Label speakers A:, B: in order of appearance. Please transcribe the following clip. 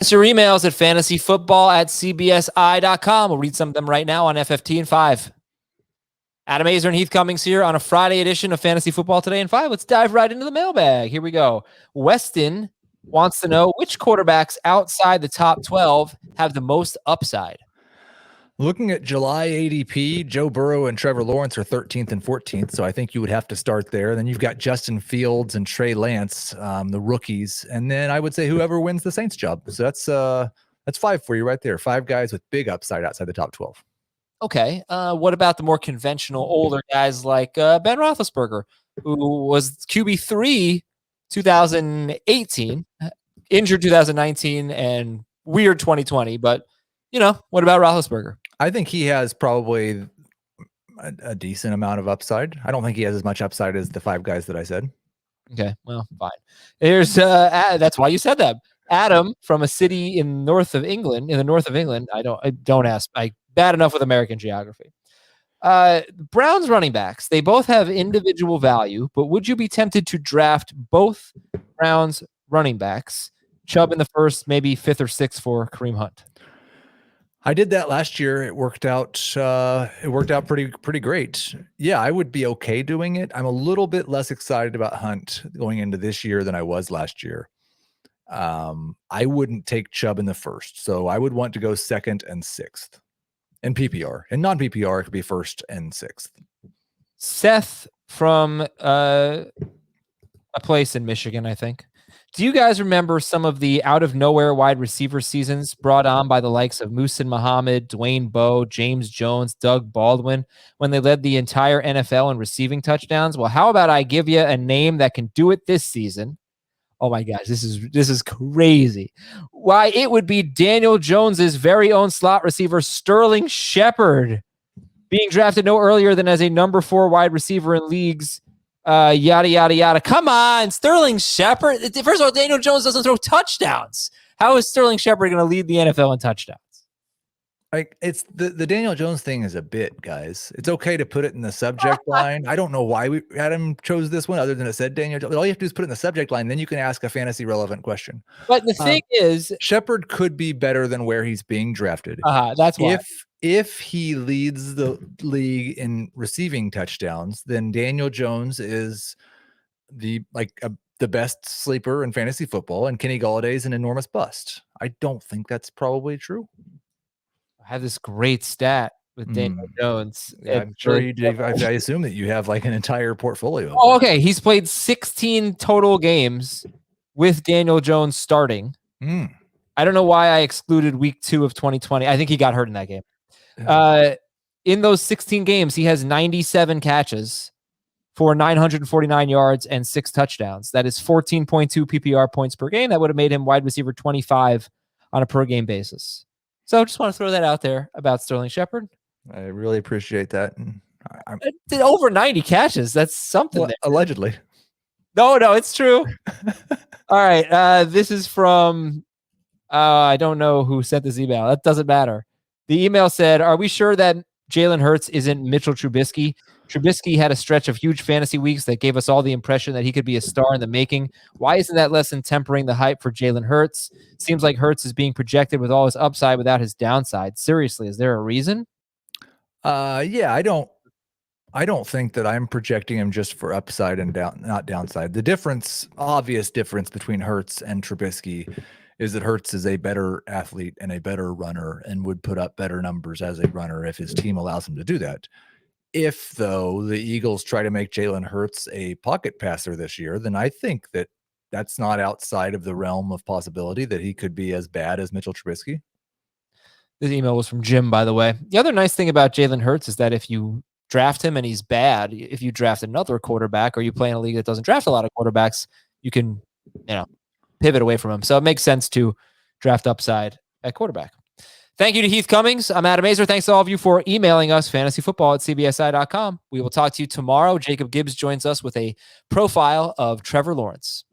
A: It's your emails at fantasyfootball@cbsi.com. We'll read some of them right now on FFT in 5. Adam Azer and Heath Cummings here on a Friday edition of Fantasy Football Today in 5. Let's dive right into the mailbag. Here we go. Weston wants to know which quarterbacks outside the top 12 have the most upside.
B: Looking at July ADP, Joe Burrow and Trevor Lawrence are 13th and 14th, so I think you would have to start there. Then you've got Justin Fields and Trey Lance, the rookies, and then I would say whoever wins the Saints job. So that's 5 for you right there. 5 guys with big upside outside the top 12.
A: Okay. What about the more conventional older guys like Ben Roethlisberger, who was QB3 2018, injured 2019, and weird 2020, but what about Roethlisberger?
B: I think he has probably a decent amount of upside. I don't think he has as much upside as the 5 guys that I said.
A: Okay, well, fine. Here's that's why you said that. Adam from a city in the north of England. I don't ask. I bad enough with American geography. Browns running backs. They both have individual value, but would you be tempted to draft both Browns running backs? Chubb in the first, maybe 5th or 6th for Kareem Hunt.
B: I did that last year. It worked out. Pretty great. Yeah, I would be okay doing it. I'm a little bit less excited about Hunt going into this year than I was last year. I wouldn't take Chubb in the first, so I would want to go 2nd and 6th in PPR. And non-PPR, it could be 1st and 6th.
A: Seth from a place in Michigan, I think. Do you guys remember some of the out-of-nowhere wide receiver seasons brought on by the likes of Muhsin Muhammad, Dwayne Bowe, James Jones, Doug Baldwin, when they led the entire NFL in receiving touchdowns? Well, how about I give you a name that can do it this season? Oh my gosh, this is crazy. Why, it would be Daniel Jones's very own slot receiver, Sterling Shepard, being drafted no earlier than as a number 4 wide receiver in leagues. Yada, yada, yada. Come on, Sterling Shepard. First of all, Daniel Jones doesn't throw touchdowns. How is Sterling Shepard going to lead the NFL in touchdowns?
B: Like, it's the Daniel Jones thing is a bit, guys. It's okay to put it in the subject line. I don't know why Adam chose this one other than it said Daniel Jones. All you have to do is put it in the subject line. Then you can ask a fantasy relevant question.
A: But the thing is,
B: Shepard could be better than where he's being drafted.
A: That's why.
B: If he leads the league in receiving touchdowns, then Daniel Jones is the best sleeper in fantasy football, and Kenny Galladay is an enormous bust. I don't think that's probably true.
A: I have this great stat with Daniel Jones.
B: I'm sure you do. I assume that you have like an entire portfolio.
A: Oh, okay. He's played 16 total games with Daniel Jones starting. I don't know why I excluded week 2 of 2020. I think he got hurt in that game. In those 16 games, he has 97 catches for 949 yards and 6 touchdowns. That is 14.2 PPR points per game. That would have made him wide receiver 25 on a per game basis. So I just want to throw that out there about Sterling Shepard.
B: I really appreciate that.
A: Did over 90 catches. That's something. Well,
B: allegedly.
A: No, it's true. All right. This is from, I don't know who sent this email. That doesn't matter. The email said, are we sure that Jalen Hurts isn't Mitchell Trubisky? Trubisky had a stretch of huge fantasy weeks that gave us all the impression that he could be a star in the making. Why isn't that lesson tempering the hype for Jalen Hurts? Seems like Hurts is being projected with all his upside without his downside. Seriously, is there a reason?
B: Yeah, I don't think that I'm projecting him just for upside and not downside. The obvious difference between Hurts and Trubisky is that Hurts is a better athlete and a better runner and would put up better numbers as a runner if his team allows him to do that. If, though, the Eagles try to make Jalen Hurts a pocket passer this year, then I think that that's not outside of the realm of possibility that he could be as bad as Mitchell Trubisky.
A: This email was from Jim, by the way. The other nice thing about Jalen Hurts is that if you draft him and he's bad, if you draft another quarterback or you play in a league that doesn't draft a lot of quarterbacks, you can, pivot away from him. So it makes sense to draft upside at quarterback. Thank you to Heath Cummings. I'm Adam Azer. Thanks to all of you for emailing us, fantasyfootball@cbsi.com. We will talk to you tomorrow. Jacob Gibbs joins us with a profile of Trevor Lawrence.